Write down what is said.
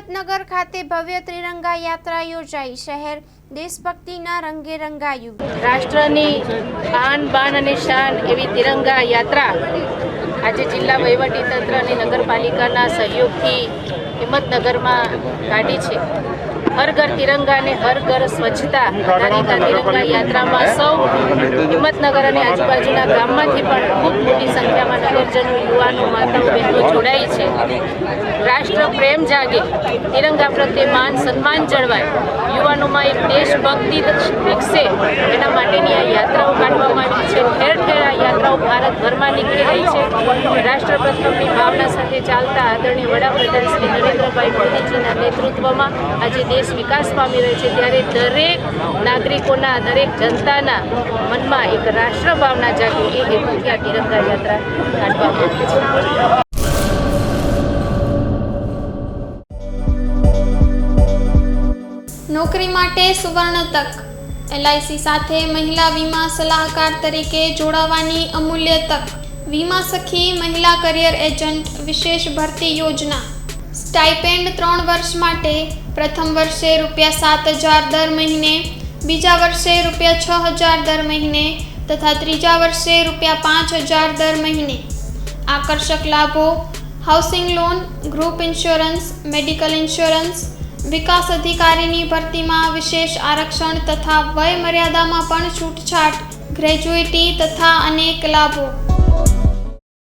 હિંમતનગર ખાતે ભવ્ય ત્રિરંગા યાત્રા યોજાઈ. શહેર દેશભક્તિના રંગે રંગાયું. રાષ્ટ્રની આન બાન અને શાન એવી તિરંગા યાત્રા આજે જિલ્લા વહીવટીતંત્ર અને નગરપાલિકાના સહયોગથી હિંમતનગરમાં કાઢી છે. હર ઘર તિરંગા અને હર ઘર સ્વચ્છતા આધારિત તિરંગા યાત્રામાં સૌ હિંમતનગર અને આજુબાજુના ગામમાંથી પણ ખૂબ મોટી સંખ્યામાં નગરજનો, યુવાનો, માતાઓ, બહેનો જોડાઈ છે. રાષ્ટ્ર પ્રેમ જાગે, તિરંગા પ્રત્યે માન સન્માન જળવાય, યુવાનોમાં એક દેશભક્તિ વિકસે એના માટેની આ યાત્રાઓ કાઢવામાં આવી છે. ઠેર ઠેર આ યાત્રાઓ ભારતભરમાં નીકળી રહી છે. રાષ્ટ્ર પ્રથમની ભાવના સાથે ચાલતા આદરણીય વડાપ્રધાન શ્રી નરેન્દ્રભાઈ મોદીજીના નેતૃત્વમાં આજે દેશ વિકાસ પામી રહ્યો છે. ત્યારે દરેક નાગરિકોના, દરેક જનતાના મનમાં એક રાષ્ટ્ર ભાવના જાગે એ હેતુથી આ તિરંગા યાત્રા કાઢવામાં આવી છે. નોકરી માટે સુવર્ણ તક. LIC સાથે મહિલા વીમા સલાહકાર તરીકે જોડાવાની અમૂલ્ય તક. વીમા સખી મહિલા કરિયર એજન્ટ વિશેષ ભરતી યોજના. સ્ટાઇપેન્ડ 3 વર્ષ માટે. પ્રથમ વર્ષે ₹7,000 દર મહિને, બીજા વર્ષે ₹6,000 દર મહિને તથા ત્રીજા વર્ષે ₹5,000 દર મહિને. આકર્ષક લાભો: housing loan, group insurance, medical insurance. વિકાસ અધિકારીની ભરતીમાં વિશેષ આરક્ષણ તથા વય મર્યાદામાં પણ છૂટછાટ, ગ્રેજ્યુઇટી તથા અનેક લાભો.